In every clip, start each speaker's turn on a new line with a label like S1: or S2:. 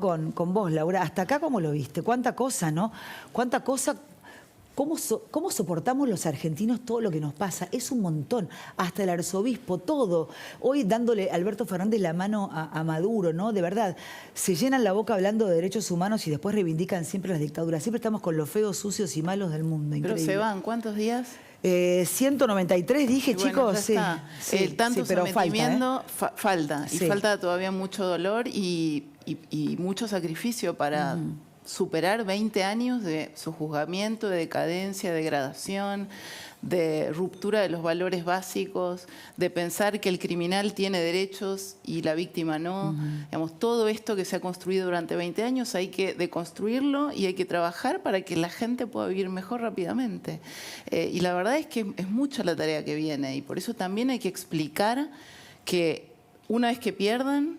S1: con vos, Laura. Hasta acá, ¿cómo lo viste? Cuánta cosa, ¿no? Cuánta cosa. ¿Cómo soportamos los argentinos todo lo que nos pasa? Es un montón. Hasta el arzobispo, todo. Hoy dándole a Alberto Fernández la mano a Maduro, ¿no? De verdad, se llenan la boca hablando de derechos humanos y después reivindican siempre las dictaduras. Siempre estamos con los feos, sucios y malos del mundo. Increíble.
S2: Pero se van, ¿cuántos días?
S1: 193 dije,
S2: bueno,
S1: chicos.
S2: Sí, el tanto
S1: pero
S2: sometimiento falta.
S1: Sí.
S2: Y falta todavía mucho dolor y mucho sacrificio para superar 20 años de sojuzgamiento, de decadencia, de degradación, de ruptura de los valores básicos, de pensar que el criminal tiene derechos y la víctima no. Digamos, todo esto que se ha construido durante 20 años hay que deconstruirlo y hay que trabajar para que la gente pueda vivir mejor rápidamente. Y la verdad es que es mucha la tarea que viene y por eso también hay que explicar que una vez que pierdan,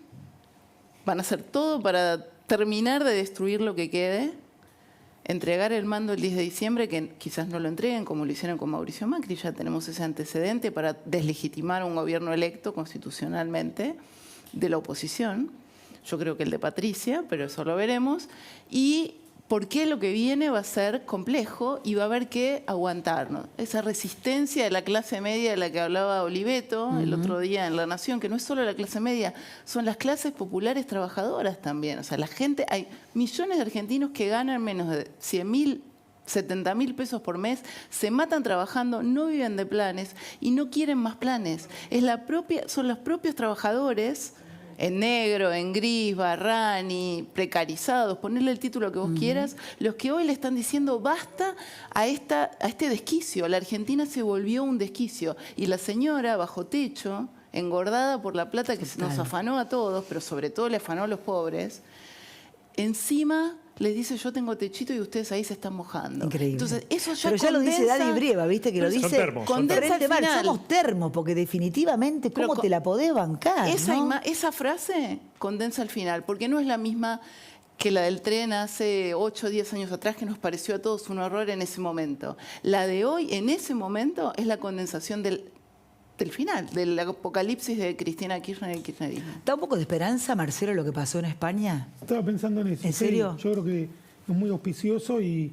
S2: van a hacer todo para terminar de destruir lo que quede, entregar el mando el 10 de diciembre, que quizás no lo entreguen como lo hicieron con Mauricio Macri, ya tenemos ese antecedente para deslegitimar un gobierno electo constitucionalmente de la oposición. Yo creo que el de Patricia, pero eso lo veremos. Y por qué lo que viene va a ser complejo y va a haber que aguantarnos. Esa resistencia de la clase media de la que hablaba Oliveto el otro día en La Nación, que no es solo la clase media, son las clases populares trabajadoras también. O sea, la gente, hay millones de argentinos que ganan menos de 100.000, 70.000 pesos por mes, se matan trabajando, no viven de planes y no quieren más planes. Son los propios trabajadores en negro, en gris, Barrani, precarizados, ponerle el título que vos quieras, los que hoy le están diciendo basta a este desquicio. La Argentina se volvió un desquicio y la señora bajo techo, engordada por la plata que nos afanó a todos, pero sobre todo le afanó a los pobres, encima les dice yo tengo techito y ustedes ahí se están mojando.
S1: Increíble.
S2: Entonces, eso ya
S1: pero ya lo dice Daddy Brieva, ¿viste? Que lo dice
S2: condensa al final.
S1: Somos termos, porque definitivamente, ¿cómo te la podés bancar?
S2: Esa frase condensa al final, porque no es la misma que la del tren hace 8 o 10 años atrás, que nos pareció a todos un horror en ese momento. La de hoy, en ese momento, es la condensación del final, del apocalipsis de Cristina Kirchner y el kirchnerismo.
S1: ¿Da un poco de esperanza, Marcelo, lo que pasó en España?
S3: Estaba pensando en eso.
S1: ¿En serio?
S3: Sí, yo creo que es muy auspicioso y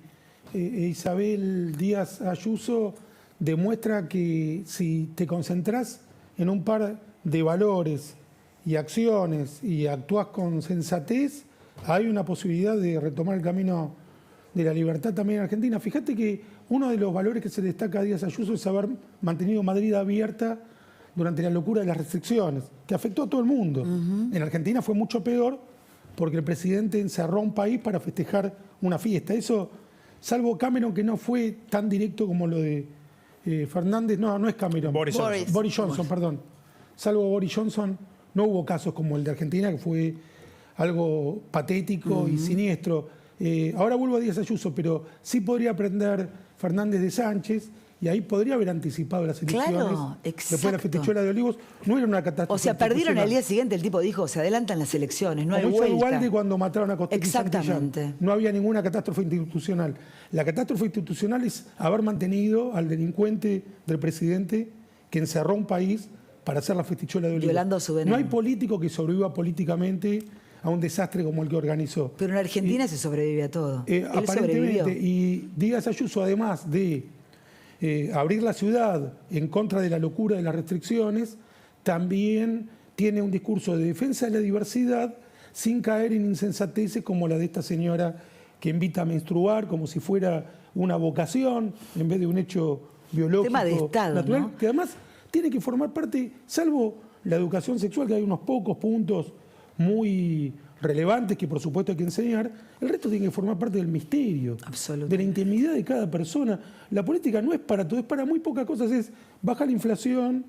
S3: Isabel Díaz Ayuso demuestra que si te concentrás en un par de valores y acciones y actúas con sensatez, hay una posibilidad de retomar el camino de la libertad también en Argentina. Fíjate que uno de los valores que se destaca a Díaz Ayuso es haber mantenido Madrid abierta durante la locura de las restricciones, que afectó a todo el mundo. En Argentina fue mucho peor porque el presidente encerró un país para festejar una fiesta. Eso, salvo Cameron, que no fue tan directo como lo de Fernández, no es Cameron. Boris Johnson, perdón. Salvo Boris Johnson, no hubo casos como el de Argentina, que fue algo patético y siniestro. Ahora vuelvo a Díaz Ayuso, pero sí podría aprender Fernández de Sánchez y ahí podría haber anticipado las elecciones.
S1: Claro,
S3: después de la festichuela de Olivos, no era una catástrofe.
S1: O sea, perdieron al día siguiente, el tipo dijo, se adelantan las elecciones, no hay vuelta.
S3: Como hizo Duhalde cuando mataron a Costilla y
S1: Exactamente.
S3: Santillán. No había ninguna catástrofe institucional. La catástrofe institucional es haber mantenido al delincuente del presidente que encerró un país para hacer la festichuela de Olivos.
S1: Violando su veneno.
S3: No hay político que sobreviva políticamente a un desastre como el que organizó.
S1: Pero en Argentina se sobrevive a todo.
S3: Aparentemente, y Díaz Ayuso, además de abrir la ciudad en contra de la locura de las restricciones, también tiene un discurso de defensa de la diversidad sin caer en insensateces como la de esta señora que invita a menstruar como si fuera una vocación en vez de un hecho biológico,
S1: tema de Estado,
S3: natural,
S1: ¿no?
S3: Que además tiene que formar parte, salvo la educación sexual, que hay unos pocos puntos muy relevantes que por supuesto hay que enseñar, el resto tiene que formar parte del misterio, de la intimidad de cada persona. La política no es para todo, es para muy pocas cosas, es bajar la inflación,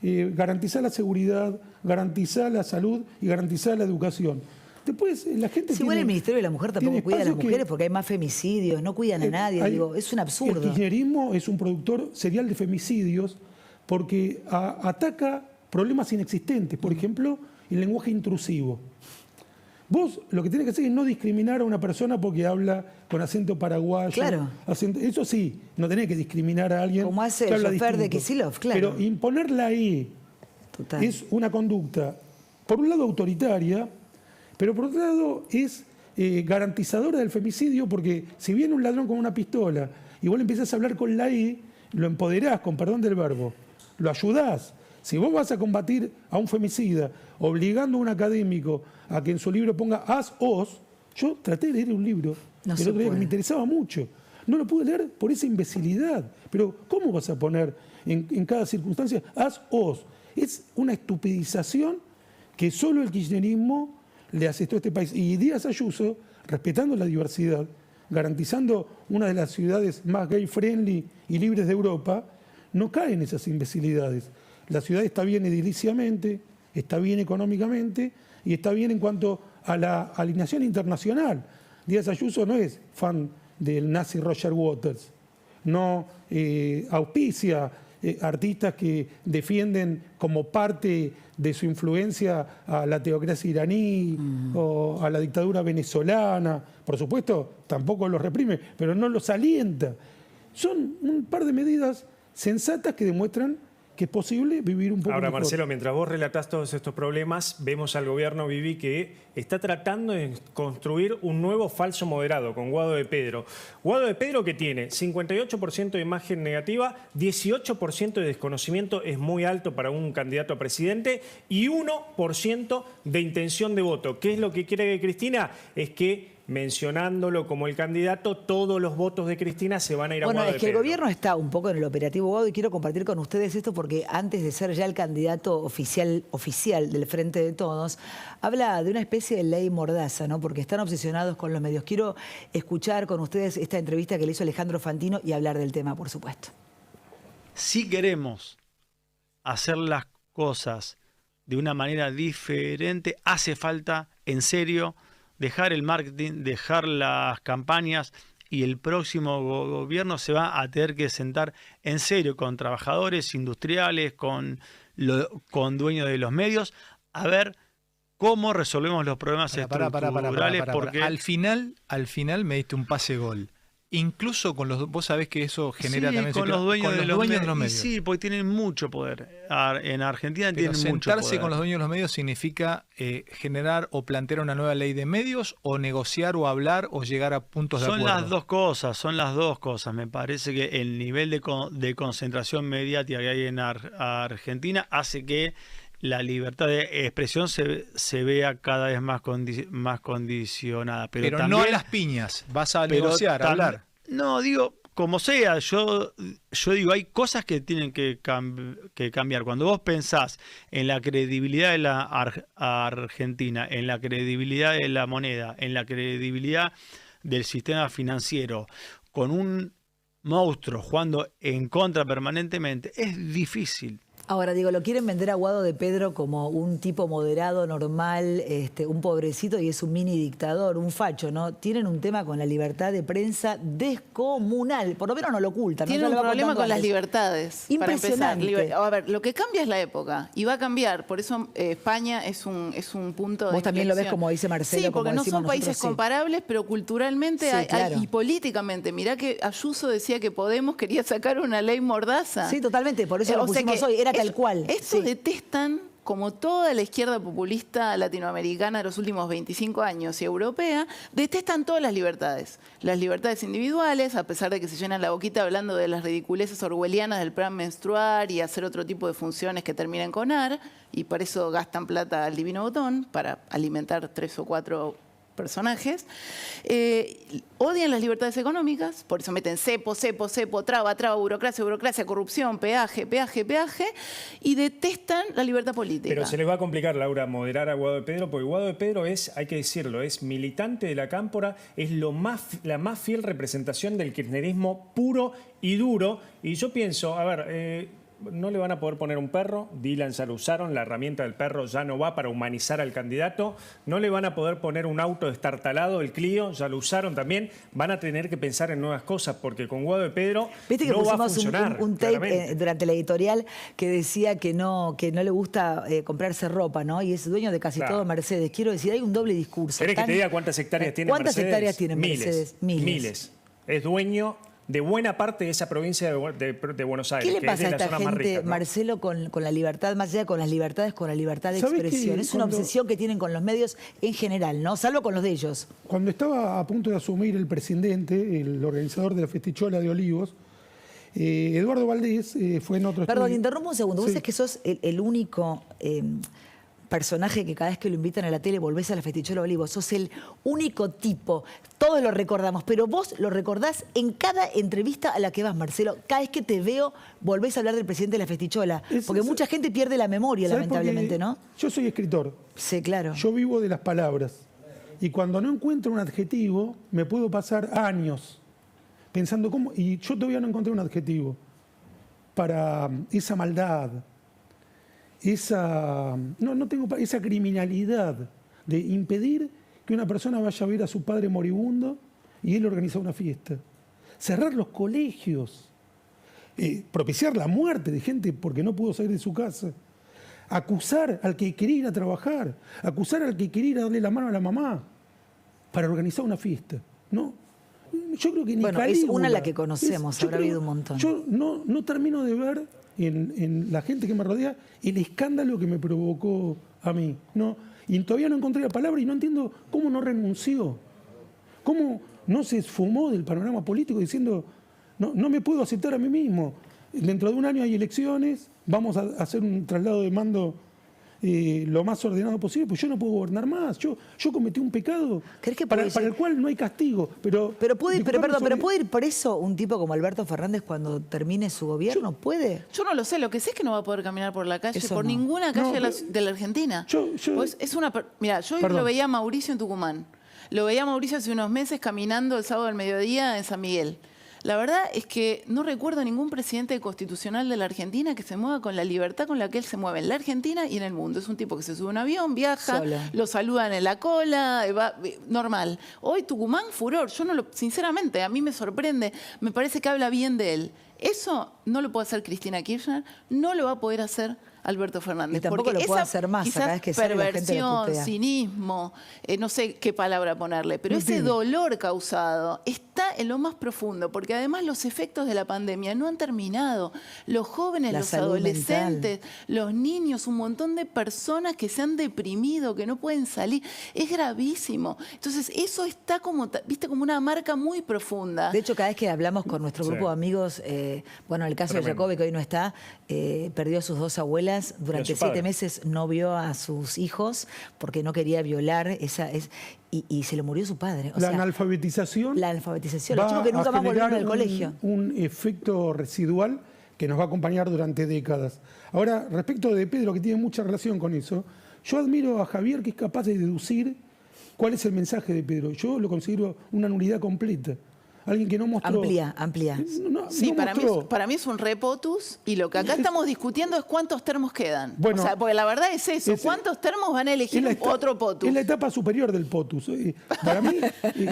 S3: garantizar la seguridad, garantizar la salud y garantizar la educación. Después la gente
S1: igual el Ministerio de la Mujer tampoco cuida a las mujeres porque hay más femicidios, no cuidan a nadie, digo, es un absurdo.
S3: El kirchnerismo es un productor serial de femicidios porque ataca problemas inexistentes, por ejemplo, el lenguaje intrusivo. Vos lo que tenés que hacer es no discriminar a una persona porque habla con acento paraguayo.
S1: Claro.
S3: Eso sí, no tenés que discriminar a alguien.
S1: Como hace el chofer de Kicillof, claro.
S3: Pero imponerla ahí es una conducta, por un lado autoritaria, pero por otro lado es garantizadora del femicidio, porque si viene un ladrón con una pistola y vos le empiezas a hablar con la I, lo empoderás, con perdón del verbo, lo ayudás. Si vos vas a combatir a un femicida obligando a un académico a que en su libro ponga as-os, yo traté de leer un libro el otro día que me interesaba mucho. No lo pude leer por esa imbecilidad. Pero ¿cómo vas a poner en cada circunstancia as-os? Es una estupidización que solo el kirchnerismo le asestó a este país. Y Díaz Ayuso, respetando la diversidad, garantizando una de las ciudades más gay-friendly y libres de Europa, no cae en esas imbecilidades. La ciudad está bien ediliciamente, está bien económicamente y está bien en cuanto a la alineación internacional. Díaz Ayuso no es fan del nazi Roger Waters, no auspicia artistas que defienden como parte de su influencia a la teocracia iraní o a la dictadura venezolana. Por supuesto, tampoco los reprime, pero no los alienta. Son un par de medidas sensatas que demuestran que es posible vivir un poco
S4: Ahora,
S3: mejor.
S4: Marcelo, mientras vos relatás todos estos problemas, vemos al gobierno, Vivi, que está tratando de construir un nuevo falso moderado con Guado de Pedro. Guado de Pedro, que tiene 58% de imagen negativa, 18% de desconocimiento, es muy alto para un candidato a presidente, y 1% de intención de voto. ¿Qué es lo que quiere Cristina? Es que, mencionándolo como el candidato, todos los votos de Cristina se van a ir a Guado de Pedro.
S1: Bueno, es que el gobierno está un poco en el operativo Guado y quiero compartir con ustedes esto porque antes de ser ya el candidato oficial del Frente de Todos, habla de una especie de ley mordaza, ¿no? Porque están obsesionados con los medios. Quiero escuchar con ustedes esta entrevista que le hizo Alejandro Fantino y hablar del tema, por supuesto.
S5: Si queremos hacer las cosas de una manera diferente, hace falta, en serio, dejar el marketing, dejar las campañas, y el próximo gobierno se va a tener que sentar en serio con trabajadores industriales, con dueños de los medios, a ver cómo resolvemos los problemas estructurales. Porque
S6: al final me diste un pase gol. Incluso con los... Vos sabés que eso genera también...
S5: con los dueños de los medios.
S6: Y
S5: sí, porque tienen mucho poder. En Argentina
S6: pero
S5: tienen mucho poder.
S6: Sentarse con los dueños de los medios significa generar o plantear una nueva ley de medios, o negociar o hablar o llegar a puntos de acuerdo.
S5: Son las dos cosas. Me parece que el nivel de concentración mediática que hay en Argentina hace que la libertad de expresión se vea cada vez más condicionada. Pero también,
S6: no a las piñas, vas a negociar, a hablar.
S5: No, digo, como sea, yo digo, hay cosas que tienen que cambiar. Cuando vos pensás en la credibilidad de la Argentina, en la credibilidad de la moneda, en la credibilidad del sistema financiero, con un monstruo jugando en contra permanentemente, es difícil.
S1: Ahora, digo, lo quieren vender a Guado de Pedro como un tipo moderado, normal, un pobrecito y es un mini dictador, un facho, ¿no? Tienen un tema con la libertad de prensa descomunal, por lo menos no lo ocultan.
S2: Tienen
S1: un
S2: problema con las libertades.
S1: Impresionante.
S2: Para empezar. A ver, lo que cambia es la época y va a cambiar. Por eso España es un punto de
S1: Vos también lo ves
S2: inflexión.
S1: como dice Marcelo.
S2: Sí, porque
S1: como
S2: no son países
S1: nosotros,
S2: comparables, pero culturalmente
S1: Sí, claro.
S2: y políticamente. Mirá que Ayuso decía que Podemos quería sacar una ley mordaza.
S1: Sí, totalmente, por eso lo pusimos hoy, era tal cual.
S2: Estos detestan, como toda la izquierda populista latinoamericana de los últimos 25 años y europea, detestan todas las libertades individuales, a pesar de que se llenan la boquita hablando de las ridiculeces orwellianas del plan menstrual y hacer otro tipo de funciones que terminan con AR, y por eso gastan plata al divino botón para alimentar 3 o 4 personajes. Odian las libertades económicas, por eso meten cepo, traba, burocracia, corrupción, peaje, y detestan la libertad política.
S4: Pero se les va a complicar, Laura, moderar a Guado de Pedro, porque Guado de Pedro es, hay que decirlo, es militante de la Cámpora, es la más fiel representación del kirchnerismo puro y duro. Y yo pienso, a ver, no le van a poder poner un perro, Dylan ya lo usaron, la herramienta del perro ya no va para humanizar al candidato, no le van a poder poner un auto destartalado, el Clio, ya lo usaron también, van a tener que pensar en nuevas cosas, porque con Guado de Pedro no va a funcionar.
S1: Un tape durante la editorial que decía que no le gusta comprarse ropa, ¿no? Y es dueño de casi todo Mercedes. Quiero decir, hay un doble discurso.
S4: ¿Querés que te diga cuántas hectáreas tiene Mercedes?
S1: ¿Cuántas hectáreas tiene Mercedes?
S4: Miles. Es dueño de buena parte de esa provincia de Buenos Aires.
S1: ¿Qué le pasa a
S4: que es de
S1: esta
S4: las zonas más
S1: gente,
S4: ricas, ¿no?
S1: Marcelo, con la libertad, más allá con las libertades, con la libertad de
S3: ¿Sabés
S1: expresión?
S3: que
S1: Es una obsesión que tienen con los medios en general, ¿no? Salvo con los de ellos.
S3: Cuando estaba a punto de asumir el presidente, el organizador de la Festichola de Olivos, Eduardo Valdés fue en otro
S1: Perdón,
S3: estudio.
S1: interrumpo un segundo. Vos
S3: Sí.
S1: sabés que sos el único personaje que cada vez que lo invitan a la tele volvés a la Festichola Olivos. Sos el único tipo. Todos lo recordamos, pero vos lo recordás en cada entrevista a la que vas, Marcelo. Cada vez que te veo, volvés a hablar del presidente de la Festichola. Porque mucha gente pierde la memoria,
S3: ¿Sabés por qué?
S1: lamentablemente, ¿no?
S3: Yo soy escritor.
S1: Sí, claro.
S3: Yo vivo de las palabras. Y cuando no encuentro un adjetivo, me puedo pasar años pensando cómo. Y yo todavía no encontré un adjetivo para esa maldad, esa criminalidad de impedir que una persona vaya a ver a su padre moribundo y él organiza una fiesta. Cerrar los colegios, propiciar la muerte de gente porque no pudo salir de su casa. Acusar al que quería ir a trabajar, acusar al que quería ir a darle la mano a la mamá para organizar una fiesta. No, yo creo que ni
S1: Bueno, es
S3: Calígula,
S1: una la que conocemos, habrá habido un montón.
S3: Yo no termino de ver en la gente que me rodea el escándalo que me provocó a mí. No, y todavía no encontré la palabra y no entiendo cómo no renunció, cómo no se esfumó del panorama político diciendo no me puedo aceptar a mí mismo. Dentro de un año hay elecciones, vamos a hacer un traslado de mando lo más ordenado posible, pues yo no puedo gobernar más. Yo cometí un pecado
S1: ¿Crees que
S3: para
S1: puede
S3: el cual no hay castigo. Pero
S1: puede ir preso un tipo como Alberto Fernández cuando termine su gobierno. ¿Puede?
S2: Yo no lo sé, lo que sé es que no va a poder caminar por la calle,
S1: Eso
S2: por
S1: no.
S2: ninguna calle
S3: No,
S2: de la Argentina. Pues mira, yo hoy
S3: Perdón.
S2: lo veía a Mauricio en Tucumán. Lo veía a Mauricio hace unos meses caminando el sábado al mediodía en San Miguel. La verdad es que no recuerdo ningún presidente constitucional de la Argentina que se mueva con la libertad con la que él se mueve en la Argentina y en el mundo. Es un tipo que se sube a un avión, viaja,
S1: Solo.
S2: lo saludan en la cola, normal. Hoy Tucumán, furor. Sinceramente, a mí me sorprende, me parece que habla bien de él. Eso no lo puede hacer Cristina Kirchner, no lo va a poder hacer Alberto Fernández.
S1: Y tampoco
S2: porque
S1: lo puede
S2: esa
S1: hacer Massa,
S2: quizás
S1: cada vez que sale la gente lo
S2: perversión,
S1: putea.
S2: cinismo, no sé qué palabra ponerle, pero ese dolor causado está en lo más profundo, porque además los efectos de la pandemia no han terminado. Los jóvenes,
S1: La
S2: los
S1: salud
S2: adolescentes,
S1: mental.
S2: los niños, un montón de personas que se han deprimido, que no pueden salir. Es gravísimo. Entonces, eso está como, viste, como una marca muy profunda.
S1: De hecho, cada vez que hablamos con nuestro
S4: Sí.
S1: grupo de amigos, bueno, el caso de
S4: Tremendo.
S1: Jacobi, que hoy no está, perdió a sus dos abuelas, durante
S4: su padre.
S1: 7 meses no vio a sus hijos porque no quería violar y se le murió su padre. O
S3: la
S1: sea,
S3: analfabetización.
S1: la alfabetización. Los
S3: va
S1: chicos que nunca
S3: a
S1: más volvieron
S3: generar
S1: al colegio.
S3: un efecto residual que nos va a acompañar durante décadas. Ahora, respecto de Pedro, que tiene mucha relación con eso, yo admiro a Javier, que es capaz de deducir cuál es el mensaje de Pedro. Yo lo considero una nulidad completa. Alguien que no mostró...
S1: Amplia.
S2: Sí,
S3: no
S2: para
S3: mostró.
S2: mí es un repotus y lo que acá estamos discutiendo es cuántos termos quedan.
S3: Bueno,
S2: o sea, porque la verdad es eso, ¿cuántos termos van a elegir otro potus?
S3: Es la etapa superior del potus. Para mí...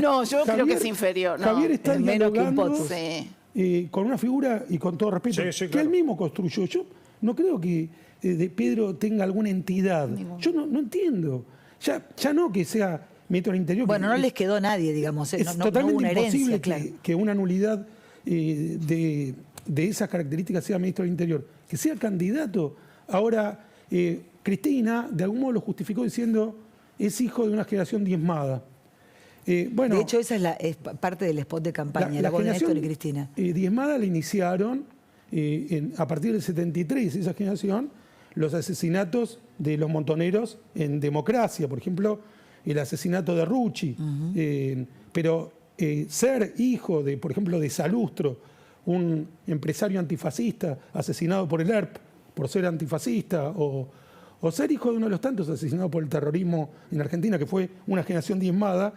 S2: No, yo creo que es inferior, no.
S3: Javier está
S1: Es menos que un
S3: dialogando
S1: potus.
S2: Sí.
S3: con una figura, y con todo respeto,
S4: Sí, sí,
S3: que
S4: claro.
S3: él mismo construyó. Yo no creo que de Pedro tenga alguna entidad. Yo no entiendo. Ya no que sea ministro del Interior.
S1: Bueno,
S3: que
S1: no les quedó a nadie, digamos.
S3: es
S1: No hubo
S3: totalmente
S1: una herencia,
S3: imposible
S1: claro.
S3: que una nulidad de esas características sea ministro del Interior. Que sea candidato. Ahora, Cristina, de algún modo lo justificó diciendo es hijo de una generación diezmada. Bueno,
S1: De hecho, esa es parte del spot de campaña, la voz de Néstor y Cristina.
S3: diezmada la iniciaron a partir del 73, esa generación, los asesinatos de los montoneros en democracia, por ejemplo, el asesinato de Rucci. Pero ser hijo de, por ejemplo, de Salustro, un empresario antifascista asesinado por el ERP por ser antifascista, o ser hijo de uno de los tantos asesinados por el terrorismo en Argentina, que fue una generación diezmada,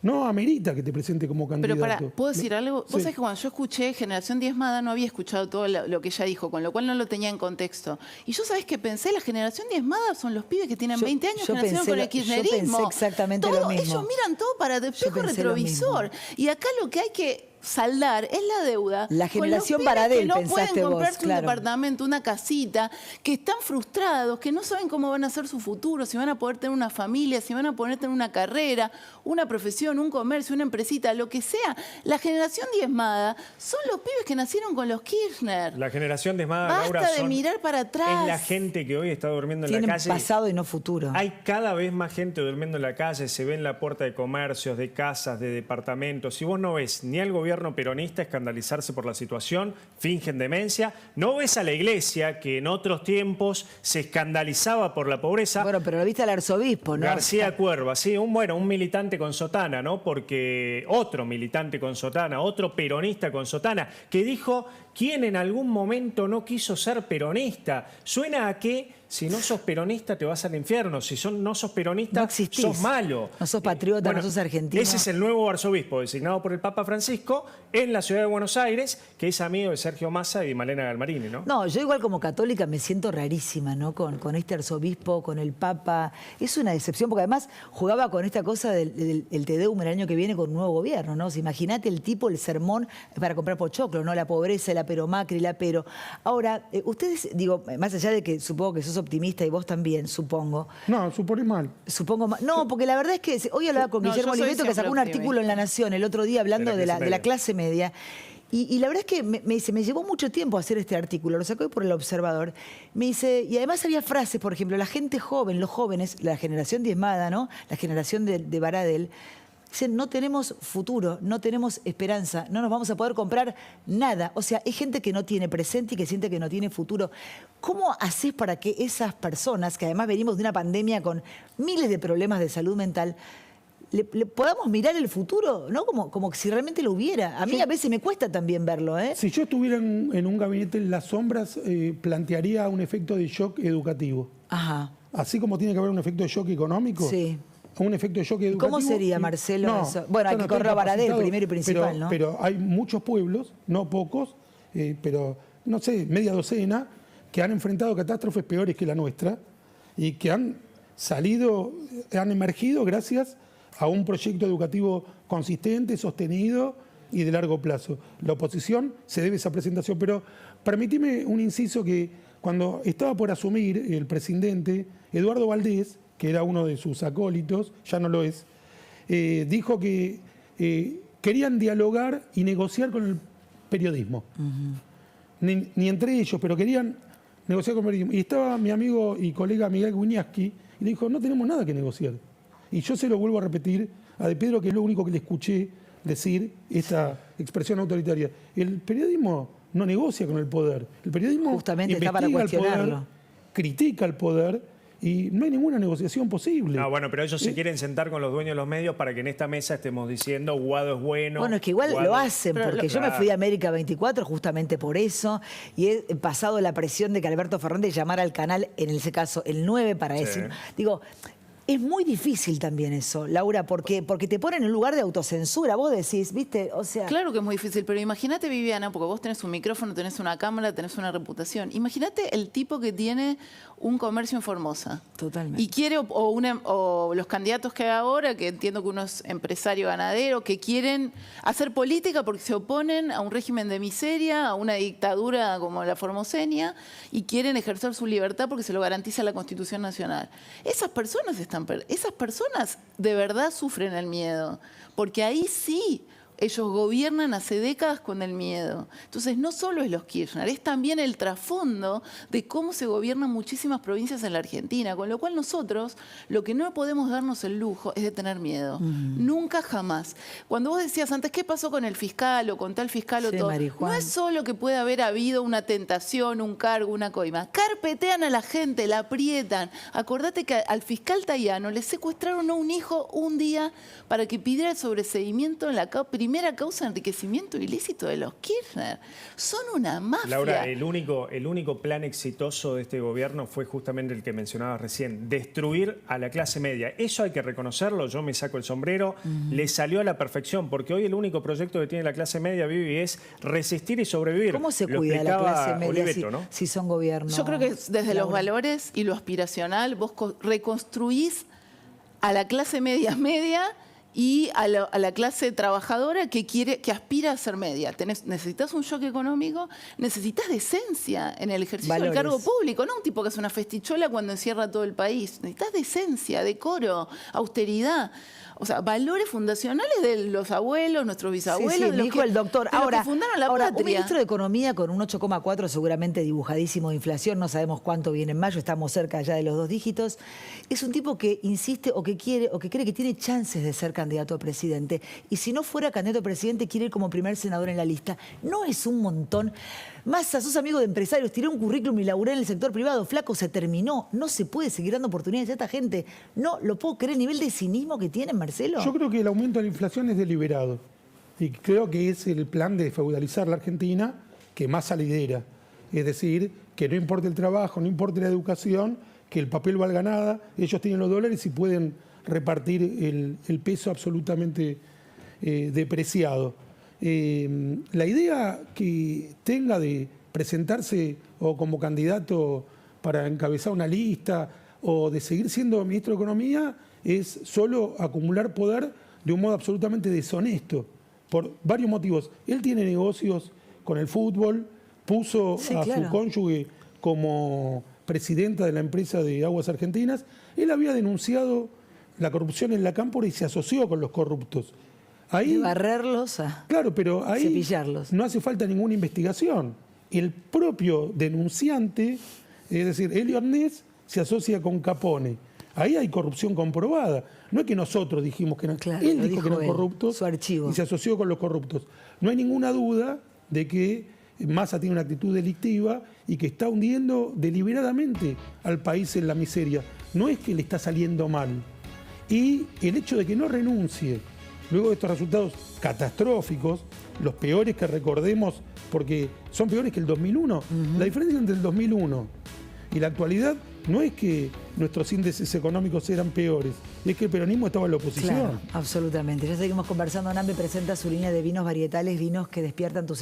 S3: no amerita que te presente como candidato.
S2: Pero ¿puedo decir algo?
S3: Sí.
S2: Vos sabés que cuando yo escuché Generación Diezmada no había escuchado todo lo que ella dijo, con lo cual no lo tenía en contexto. Y yo, ¿sabés qué pensé? La Generación Diezmada son los pibes que tienen 20 años que nacieron con el kirchnerismo.
S1: Yo pensé exactamente lo mismo.
S2: Ellos miran todo para el espejo
S1: pensé lo
S2: retrovisor.
S1: mismo.
S2: Y acá lo que hay que saldar es la deuda.
S1: La
S2: con los
S1: generación
S2: pibes
S1: Baradel,
S2: que no
S1: pensaste
S2: pueden
S1: vos,
S2: comprarse
S1: claro.
S2: un departamento, una casita, que están frustrados, que no saben cómo van a ser su futuro, si van a poder tener una familia, si van a poder tener una carrera, una profesión, un comercio, una empresita, lo que sea. La generación diezmada son los pibes que nacieron con los Kirchner.
S4: La generación desmada,
S2: Basta
S4: Laura,
S2: de mirar para atrás.
S4: es la gente que hoy está durmiendo en
S1: Tienen
S4: la calle.
S1: pasado y no futuro.
S4: Hay cada vez más gente durmiendo en la calle, se ve en la puerta de comercios, de casas, de departamentos. Si vos no ves ni al gobierno peronista escandalizarse por la situación, fingen demencia, no ves a la iglesia, que en otros tiempos se escandalizaba por la pobreza.
S1: Bueno, pero lo viste al arzobispo, ¿no?
S4: García Cuerva, sí, un militante con sotana, ¿no? Porque otro militante con sotana, otro peronista con sotana, que dijo: ¿quién en algún momento no quiso ser peronista? Suena a que si no sos peronista te vas al infierno, si no sos peronista
S1: No existís.
S4: sos malo.
S1: No sos patriota, no sos argentino.
S4: Ese es el nuevo arzobispo designado por el Papa Francisco en la ciudad de Buenos Aires, que es amigo de Sergio Massa y de Malena Galmarini, ¿no?
S1: No, yo igual como católica me siento rarísima, ¿no? Con este arzobispo, con el Papa. Es una decepción, porque además jugaba con esta cosa del Te Deum el año que viene con un nuevo gobierno, ¿no? O sea, imagínate el tipo, el sermón para comprar pochoclo, ¿no? La pobreza, la pero Macri, la pero. Ahora, ustedes, digo, más allá de que supongo que sos optimista y vos también, supongo.
S3: No, supone mal.
S1: No, porque la verdad es que hoy hablaba con
S2: No,
S1: Guillermo
S2: yo soy
S1: Oliveto, que sacó un
S2: siempre
S1: artículo en La Nación el otro día hablando de la clase media. Y la verdad es que me dice, me llevó mucho tiempo hacer este artículo, lo sacó por El Observador. Me dice, y además había frases, por ejemplo, la gente joven, los jóvenes, la generación diezmada, ¿no? La generación de Baradel, dicen, no tenemos futuro, no tenemos esperanza, no nos vamos a poder comprar nada. O sea, hay gente que no tiene presente y que siente que no tiene futuro. ¿Cómo haces para que esas personas, que además venimos de una pandemia con miles de problemas de salud mental, le podamos mirar el futuro, ¿no? Como si realmente lo hubiera? A mí a veces me cuesta también verlo, ¿eh?
S3: Si yo estuviera en un gabinete en las sombras, plantearía un efecto de shock educativo.
S1: Ajá.
S3: Así como tiene que haber un efecto de shock económico.
S1: Sí.
S3: Un efecto de shock educativo.
S1: ¿Cómo sería, Marcelo, eso? Bueno, hay que correr a Baradel primero y principal, ¿no?
S3: Pero hay muchos pueblos, no pocos, pero no sé, media docena, que han enfrentado catástrofes peores que la nuestra y que han emergido gracias a un proyecto educativo consistente, sostenido y de largo plazo. La oposición se debe a esa presentación, pero permitime un inciso que cuando estaba por asumir el presidente, Eduardo Valdés, que era uno de sus acólitos, ya no lo es, dijo que querían dialogar y negociar con el periodismo. Ni entre ellos, pero querían negociar con el periodismo. Y estaba mi amigo y colega Miguel Guiñasqui y le dijo, no tenemos nada que negociar. Y yo se lo vuelvo a repetir a De Pedro, que es lo único que le escuché decir esta expresión autoritaria. El periodismo no negocia con el poder. El periodismo
S1: justamente está para
S3: investiga el poder,
S1: cuestionarlo.
S3: critica el poder y no hay ninguna negociación posible.
S4: No, bueno, pero ellos se quieren sentar con los dueños de los medios para que en esta mesa estemos diciendo Guado es bueno.
S1: Bueno, es que igual
S4: Guado...
S1: lo hacen, porque yo me fui a América 24 justamente por eso, y he pasado la presión de que Alberto Fernández llamara al canal, en ese caso el 9, para decir, digo, es muy difícil también eso, Laura, porque te ponen en un lugar de autocensura. Vos decís, ¿viste? O sea...
S2: Claro que es muy difícil, pero imagínate, Viviana, porque vos tenés un micrófono, tenés una cámara, tenés una reputación. Imagínate el tipo que tiene un comercio en Formosa.
S1: Totalmente.
S2: Y quiere, o los candidatos que hay ahora, que entiendo que uno es empresario ganadero, que quieren hacer política porque se oponen a un régimen de miseria, a una dictadura como la formoseña, y quieren ejercer su libertad porque se lo garantiza la Constitución Nacional. Esas personas de verdad sufren el miedo, porque ahí sí ellos gobiernan hace décadas con el miedo. Entonces no solo es los Kirchner, es también el trasfondo de cómo se gobiernan muchísimas provincias en la Argentina, con lo cual nosotros lo que no podemos darnos el lujo es de tener miedo. Nunca, jamás. Cuando vos decías antes, ¿qué pasó con el fiscal o con tal fiscal o todo?
S1: Marijuana.
S2: No es solo que puede haber habido una tentación, un cargo, una coima. Carpetean a la gente, la aprietan. Acordate que al fiscal Tayano le secuestraron a un hijo un día para que pidiera el sobreseimiento en la primera causa de enriquecimiento ilícito de los Kirchner. Son una mafia.
S4: Laura, el único plan exitoso de este gobierno fue justamente el que mencionabas recién, destruir a la clase media. Eso hay que reconocerlo, yo me saco el sombrero, le salió a la perfección, porque hoy el único proyecto que tiene la clase media, Vivi, es resistir y sobrevivir.
S1: ¿Cómo se
S4: Lo
S1: cuida la
S4: explicaba
S1: clase media
S4: Oliveto, ¿no?
S1: si son gobiernos?
S2: Yo creo que desde los valores y lo aspiracional, vos reconstruís a la clase media y a la clase trabajadora que aspira a ser media. Necesitas un shock económico, necesitas decencia en el ejercicio del cargo público, no un tipo que es una festichola cuando encierra todo el país. Necesitas decencia, decoro, austeridad. O sea, valores fundacionales de los abuelos, nuestros bisabuelos.
S1: Sí, me dijo el doctor. Ahora,
S2: fundaron la
S1: un
S2: patria.
S1: ministro de Economía con un 8,4 seguramente dibujadísimo de inflación, no sabemos cuánto viene en mayo, estamos cerca ya de los 2 dígitos. Es un tipo que insiste o que quiere o que cree que tiene chances de ser candidato a presidente. Y si no fuera candidato a presidente, quiere ir como primer senador en la lista. ¿No es un montón? Massa, sos amigo de empresarios, tiré un currículum y laburé en el sector privado. Flaco, se terminó. No se puede seguir dando oportunidades a esta gente. No lo puedo creer, el nivel de cinismo que tienen, Marcelo.
S3: Yo creo que el aumento de la inflación es deliberado. Y creo que es el plan de feudalizar la Argentina que Massa lidera. Es decir, que no importa el trabajo, no importa la educación, que el papel valga nada, ellos tienen los dólares y pueden repartir el peso absolutamente depreciado. La idea que tenga de presentarse o como candidato para encabezar una lista o de seguir siendo ministro de Economía es solo acumular poder de un modo absolutamente deshonesto, por varios motivos. Él tiene negocios con el fútbol, puso a su cónyuge como presidenta de la empresa de Aguas Argentinas. Él había denunciado la corrupción en la cámpora y se asoció con los corruptos. Ahí,
S1: de barrerlos a
S3: claro, pero ahí
S1: cepillarlos.
S3: No hace falta ninguna investigación. El propio denunciante, es decir, Elliot Ness, se asocia con Capone. Ahí hay corrupción comprobada. No es que nosotros dijimos que no.
S1: Claro,
S3: él dijo que eran corruptos
S1: su archivo.
S3: Y se asoció con los corruptos. No hay ninguna duda de que Massa tiene una actitud delictiva y que está hundiendo deliberadamente al país en la miseria. No es que le está saliendo mal. Y el hecho de que no renuncie luego de estos resultados catastróficos, los peores que recordemos, porque son peores que el 2001. La diferencia entre el 2001 y la actualidad no es que nuestros índices económicos eran peores, es que el peronismo estaba en la oposición.
S1: Claro, absolutamente. Ya seguimos conversando. NAMBE presenta su línea de vinos varietales, vinos que despiertan tus